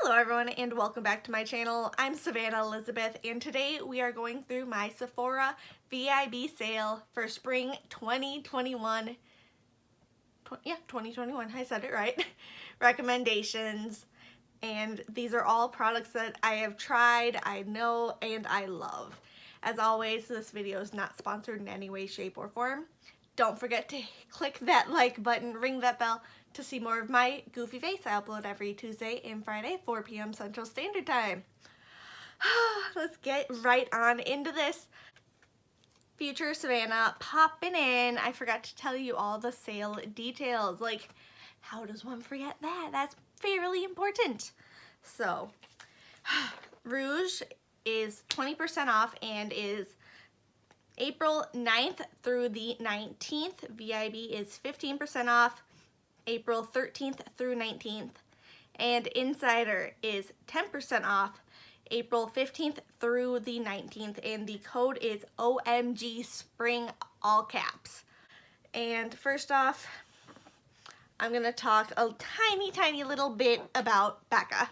Hello everyone and welcome back to my channel. I'm Savannah Elizabeth and today we are going through my Sephora VIB sale for spring 2021. 2021, I said it right. Recommendations, and these are all products that I have tried, I know, and I love. As always, this video is not sponsored in any way, shape, or form. Don't forget to click that like button, ring that bell to see more of my goofy face. I upload every Tuesday and Friday, 4 p.m. Central Standard Time. Let's get right on into this. Future Savannah popping in. I forgot to tell you all the sale details. Like, how does one forget that? That's fairly important. So, Rouge is 20% off and is April 9th through the 19th. VIB is 15% off April 13th through 19th. And Insider is 10% off April 15th through the 19th. And the code is OMGSPRING, all caps. And first off, I'm going to talk a tiny little bit about Becca.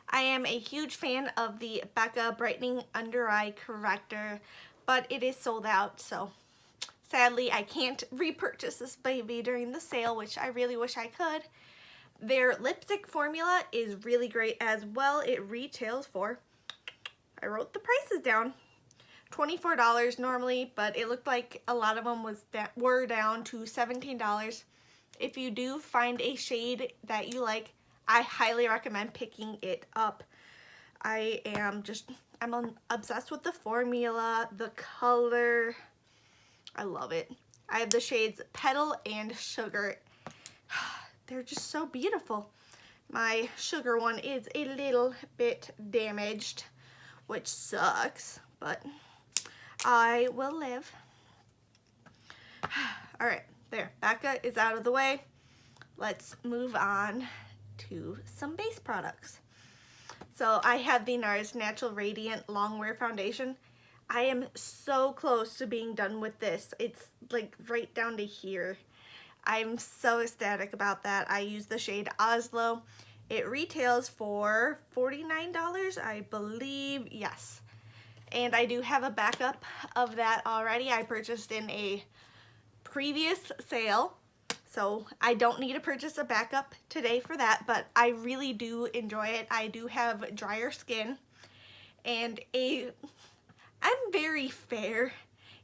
I am a huge fan of the Becca Brightening Under Eye Corrector, but it is sold out, so sadly I can't repurchase this baby during the sale, which I really wish I could. Their lipstick formula is really great as well. It retails for, I wrote the prices down, $24 normally, but it looked like a lot of them were down to $17. If you do find a shade that you like, I highly recommend picking it up. I'm obsessed with the formula, the color. I love it. I have the shades Petal and Sugar. They're just so beautiful. My Sugar one is a little bit damaged, which sucks, but I will live. All right, there. Becca is out of the way. Let's move on to some base products. So I have the Nars Natural Radiant Longwear Foundation. I am so close to being done with this. It's like right down to here. I'm so ecstatic about that. I use the shade Oslo. It retails for $49, I believe. Yes. And I do have a backup of that already. I purchased in a previous sale, so I don't need to purchase a backup today for that, but I really do enjoy it. I do have drier skin, and I'm very fair,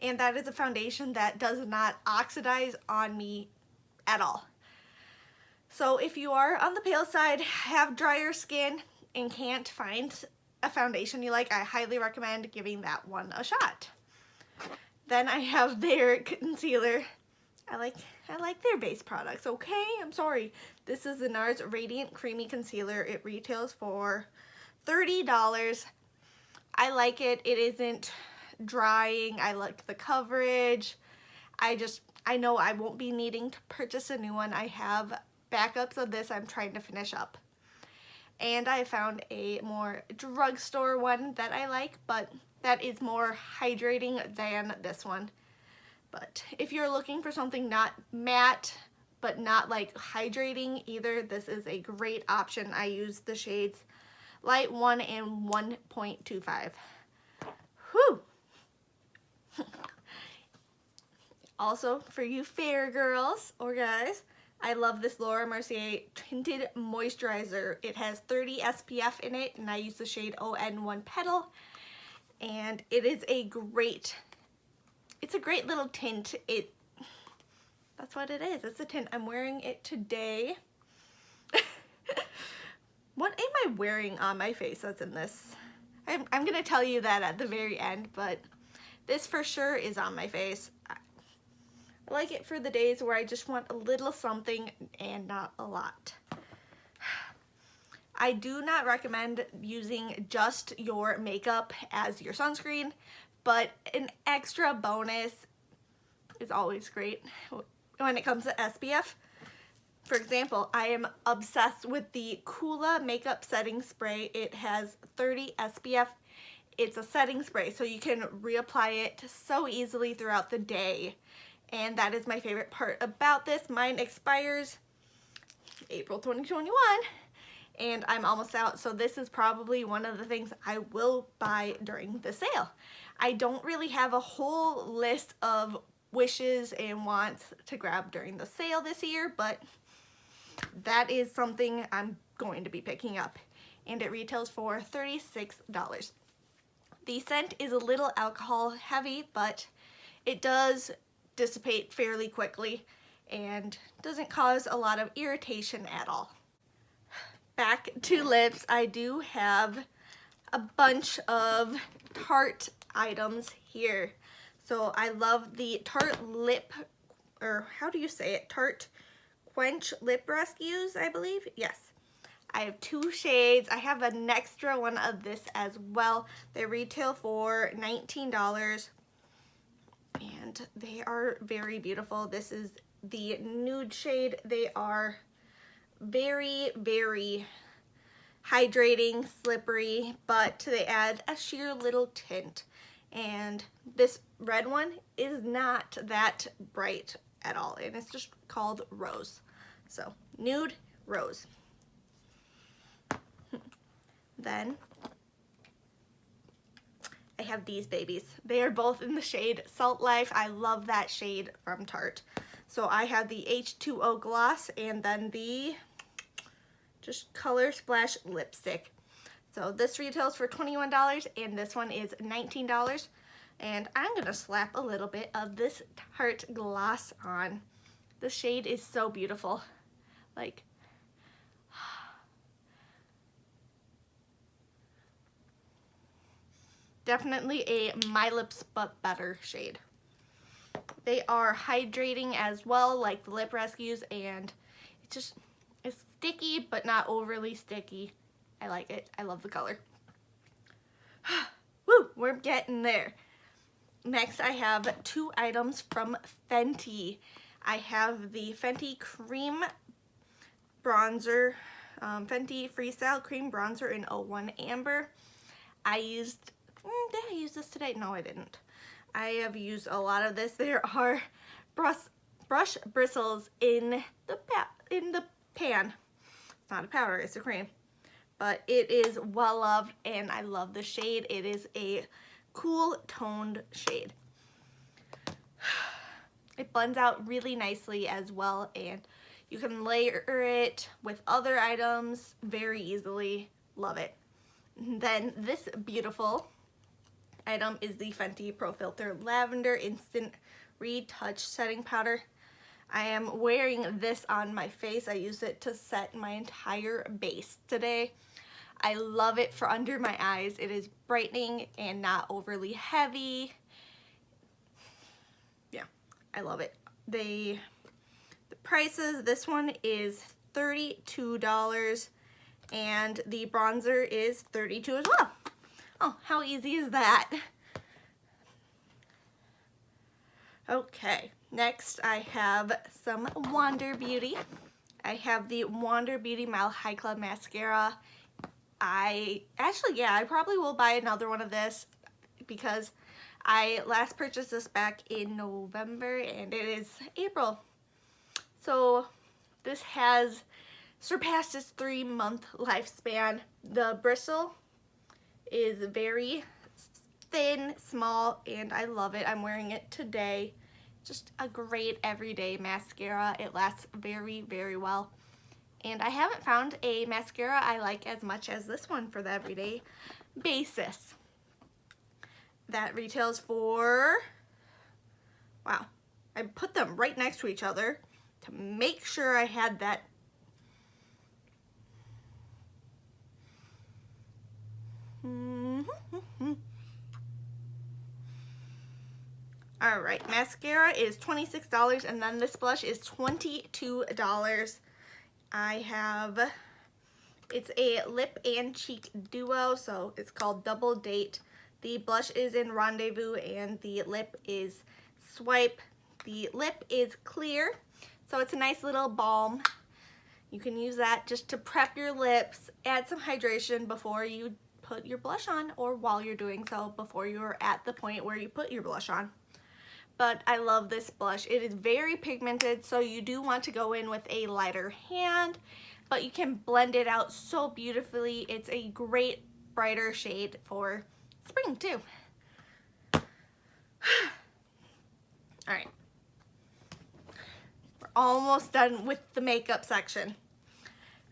and that is a foundation that does not oxidize on me at all. So if you are on the pale side, have drier skin, and can't find a foundation you like, I highly recommend giving that one a shot. Then I have their concealer. I like their base products, okay? I'm sorry. This is the Nars Radiant Creamy Concealer. It retails for $30. I like it. It isn't drying. I like the coverage. I know I won't be needing to purchase a new one. I have backups of this I'm trying to finish up. And I found a more drugstore one that I like, but that is more hydrating than this one. But if you're looking for something not matte, but not like hydrating either, this is a great option. I use the shades Light 1 and 1.25. Whew! Also, for you fair girls or guys, I love this Laura Mercier Tinted Moisturizer. It has 30 SPF in it, and I use the shade ON1 Petal. And it is it's a great little tint. That's what it is. It's a tint. I'm wearing it today. What am I wearing on my face that's in this? I'm going to tell you that at the very end, but this for sure is on my face. I like it for the days where I just want a little something and not a lot. I do not recommend using just your makeup as your sunscreen, but an extra bonus is always great when it comes to SPF. For example, I am obsessed with the Coola makeup setting spray. It has 30 SPF. It's a setting spray, so you can reapply it so easily throughout the day. And that is my favorite part about this. Mine expires April 2021, and I'm almost out, so this is probably one of the things I will buy during the sale. I don't really have a whole list of wishes and wants to grab during the sale this year, but that is something I'm going to be picking up, and it retails for $36. The scent is a little alcohol heavy, but it does dissipate fairly quickly and doesn't cause a lot of irritation at all. Back to lips, I do have a bunch of Tarte items here. So I love the Tarte lip, or how do you say it? Tarte Quench lip rescues, I believe. Yes. I have 2 shades. I have an extra one of this as well. They retail for $19 and they are very beautiful. This is the nude shade. They are very, very hydrating, slippery, but they add a sheer little tint. And this red one is not that bright at all, and it's just called Rose. So nude, rose. Then I have these babies. They are both in the shade Salt Life. I love that shade from Tarte. So I have the H2O gloss and then the just Color Splash lipstick. So this retails for $21 and this one is $19. And I'm gonna slap a little bit of this Tarte gloss on. The shade is so beautiful. Like, definitely a My Lips But Better shade. They are hydrating as well, like the lip rescues, and it's sticky but not overly sticky. I like it. I love the color. Woo, we're getting there. Next, I have 2 items from Fenty. I have the Fenty Cream Bronzer, Fenty Freestyle Cream Bronzer in 01 Amber. Did I use this today? No, I didn't. I have used a lot of this. There are brush bristles in the pan. It's not a powder, it's a cream. But it is well loved and I love the shade. It is a cool toned shade. It blends out really nicely as well, and you can layer it with other items very easily. Love it. And then this beautiful item is the Fenty Pro Filt'r Lavender Instant Retouch Setting Powder. I am wearing this on my face. I use it to set my entire base today. I love it for under my eyes. It is brightening and not overly heavy. Yeah, I love it. The prices, this one is $32 and the bronzer is $32 as well. Oh, how easy is that? Okay, next I have some Wander Beauty. I have the Wander Beauty Mile High Club Mascara. I probably will buy another one of this because I last purchased this back in November and it is April. So this has surpassed its 3-month lifespan. The bristle is very thin, small, and I love it. I'm wearing it today. Just a great everyday mascara. It lasts very, very well. And I haven't found a mascara I like as much as this one for the everyday basis. That retails for, wow, I put them right next to each other to make sure I had that. Alright, mascara is $26 and then this blush is $22. I have, it's a lip and cheek duo, so it's called Double Date. The blush is in Rendezvous and the lip is Swipe. The lip is clear, so it's a nice little balm. You can use that just to prep your lips, add some hydration before you put your blush on or while you're doing so, before you're at the point where you put your blush on. but I love this blush. It is very pigmented, so you do want to go in with a lighter hand, but you can blend it out so beautifully. It's a great brighter shade for spring too. Alright, we're almost done with the makeup section.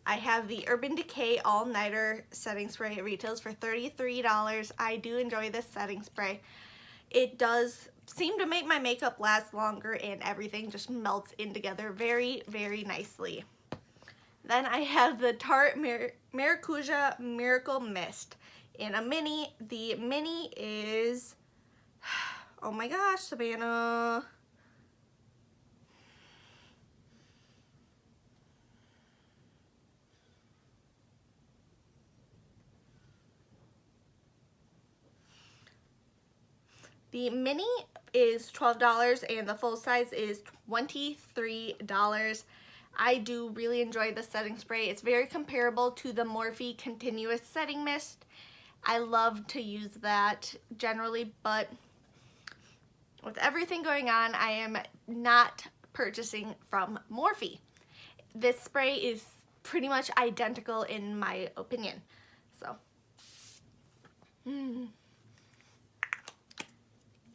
I have the Urban Decay All Nighter Setting Spray. It retails for $33. I do enjoy this setting spray. It does seem to make my makeup last longer, and everything just melts in together very, very nicely. Then I have the Tarte Maracuja Miracle Mist in a mini. The mini is, oh my gosh, Savannah. The mini is $12 and the full size is $23. I do really enjoy the setting spray. It's very comparable to the Morphe Continuous Setting Mist. I love to use that generally, but with everything going on, I am not purchasing from Morphe. This spray is pretty much identical in my opinion. So,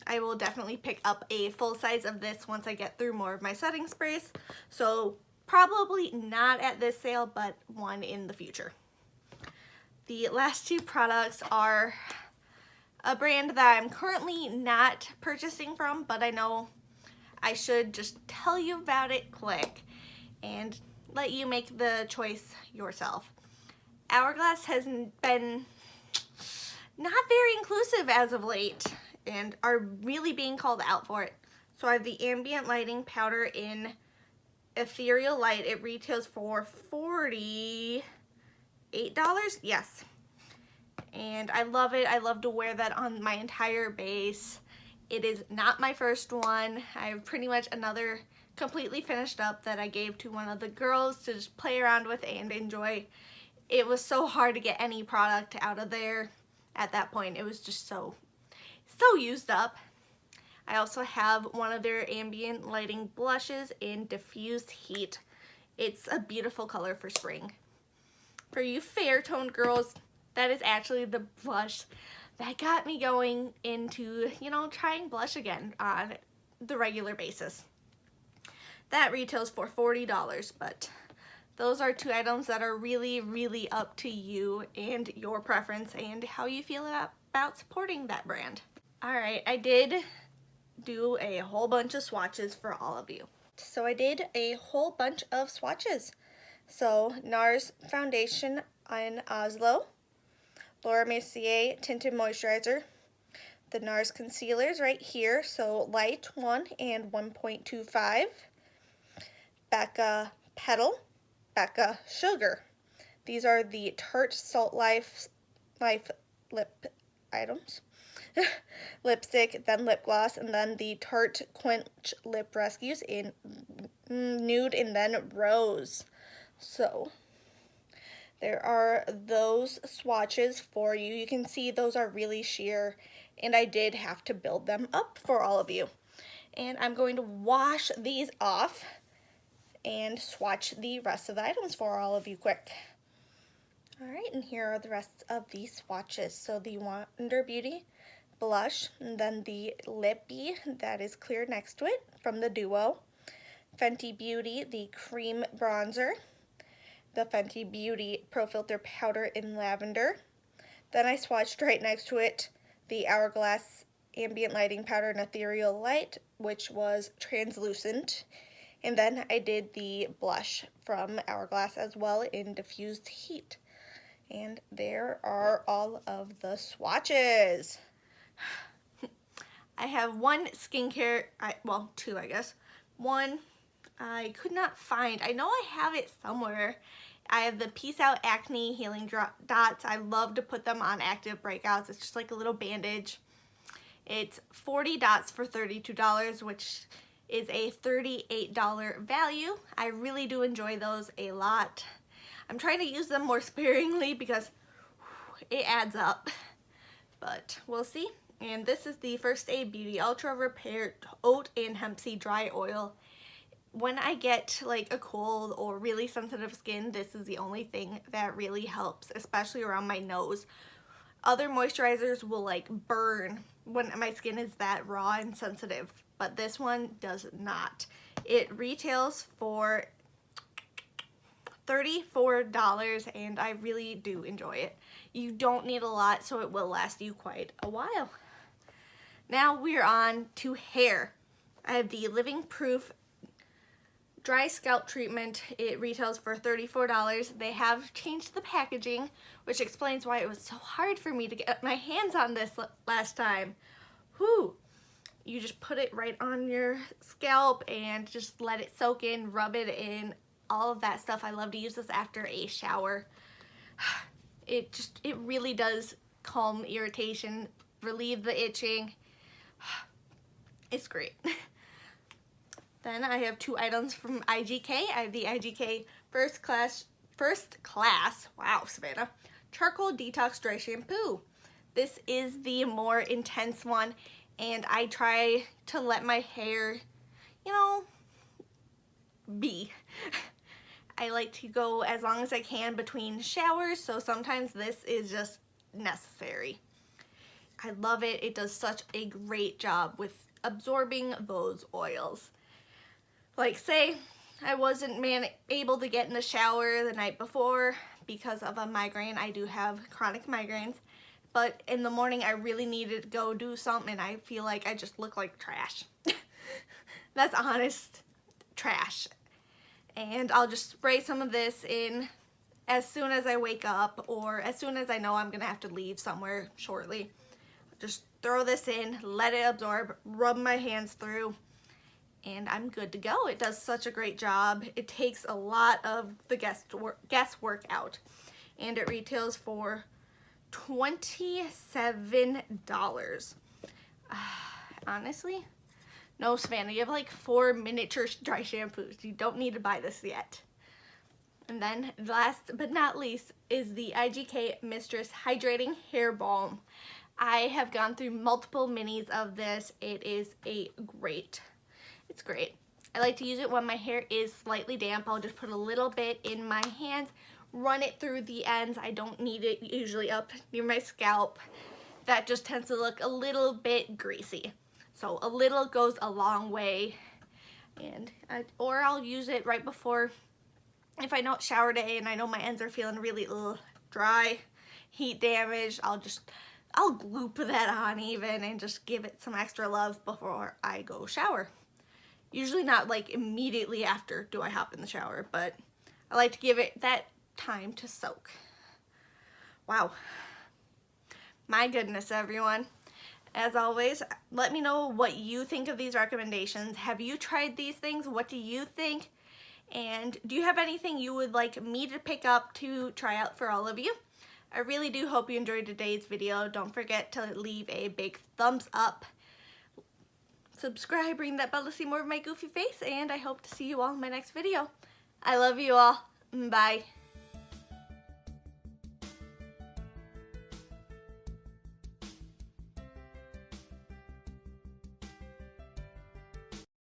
I will definitely pick up a full size of this once I get through more of my setting sprays. So probably not at this sale, but one in the future. The last two products are a brand that I'm currently not purchasing from, but I know I should just tell you about it quick and let you make the choice yourself. Hourglass has been not very inclusive as of late and are really being called out for it. So I have the Ambient Lighting Powder in Ethereal Light. It retails for $48. Yes. And I love it. I love to wear that on my entire base. It is not my first one. I have pretty much another completely finished up that I gave to one of the girls to just play around with and enjoy. It was so hard to get any product out of there at that point. It was just so used up. I also have one of their ambient lighting blushes in Diffused Heat. It's a beautiful color for spring. For you fair toned girls, that is actually the blush that got me going into, trying blush again on the regular basis. That retails for $40, but those are two items that are really, really up to you and your preference and how you feel about supporting that brand. Alright, I did do a whole bunch of swatches for all of you. So I did a whole bunch of swatches. So Nars Foundation in Oslo, Laura Mercier Tinted Moisturizer, the Nars Concealers right here, so Light 1 and 1.25, Becca Petal, Becca Sugar. These are the Tarte Salt Life lip items. Lipstick, then lip gloss, and then the Tarte Quench Lip Rescues in Nude and then Rose. So there are those swatches for you. You can see those are really sheer, and I did have to build them up for all of you. And I'm going to wash these off and swatch the rest of the items for all of you quick. Alright, and here are the rest of the swatches. So the Wonder Beauty blush, and then the lippy that is clear next to it from the Duo, Fenty Beauty, the cream bronzer, the Fenty Beauty Pro Filter powder in lavender. Then I swatched right next to it the Hourglass Ambient Lighting Powder in Ethereal Light, which was translucent. And then I did the blush from Hourglass as well in Diffused Heat. And there are all of the swatches. I have one skincare, two I guess. One I could not find. I know I have it somewhere. I have the Peace Out Acne Healing Dots. I love to put them on active breakouts. It's just like a little bandage. It's 40 dots for $32, which is a $38 value. I really do enjoy those a lot. I'm trying to use them more sparingly because it adds up. But we'll see. And this is the First Aid Beauty Ultra Repair Oat and Hemp Seed Dry Oil. When I get like a cold or really sensitive skin, this is the only thing that really helps, especially around my nose. Other moisturizers will like burn when my skin is that raw and sensitive, but this one does not. It retails for $34 and I really do enjoy it. You don't need a lot, so it will last you quite a while. Now we're on to hair. I have the Living Proof Dry Scalp Treatment. It retails for $34. They have changed the packaging, which explains why it was so hard for me to get my hands on this last time. Whew. You just put it right on your scalp and just let it soak in, rub it in, all of that stuff. I love to use this after a shower. It really does calm irritation, relieve the itching. It's great. Then I have two items from IGK. I have the IGK First Class, wow, Savannah, Charcoal Detox Dry Shampoo. This is the more intense one, and I try to let my hair, you know, be. I like to go as long as I can between showers, so sometimes this is just necessary. I love it. It does such a great job with absorbing those oils. Like, say I wasn't able to get in the shower the night before because of a migraine. I do have chronic migraines, but in the morning I really needed to go do something and I feel like I just look like trash. That's honest trash. And I'll just spray some of this in as soon as I wake up or as soon as I know I'm gonna have to leave somewhere shortly. Just throw this in, let it absorb, rub my hands through, and I'm good to go. It does such a great job. It takes a lot of the guesswork out, and it retails for $27. Honestly, no, Savannah, you have like 4 miniature dry shampoos. You don't need to buy this yet. And then last but not least is the IGK Mistress Hydrating Hair Balm. I have gone through multiple minis of this. It is it's great. I like to use it when my hair is slightly damp. I'll just put a little bit in my hands, run it through the ends. I don't need it usually up near my scalp. That just tends to look a little bit greasy. So a little goes a long way. And or I'll use it right before, if I know it's shower day and I know my ends are feeling really dry, heat damage, I'll gloop that on even and just give it some extra love before I go shower. Usually not like immediately after do I hop in the shower, but I like to give it that time to soak. Wow. My goodness, everyone. As always, let me know what you think of these recommendations. Have you tried these things? What do you think? And do you have anything you would like me to pick up to try out for all of you? I really do hope you enjoyed today's video. Don't forget to leave a big thumbs up. Subscribe, ring that bell to see more of my goofy face, and I hope to see you all in my next video. I love you all. Bye.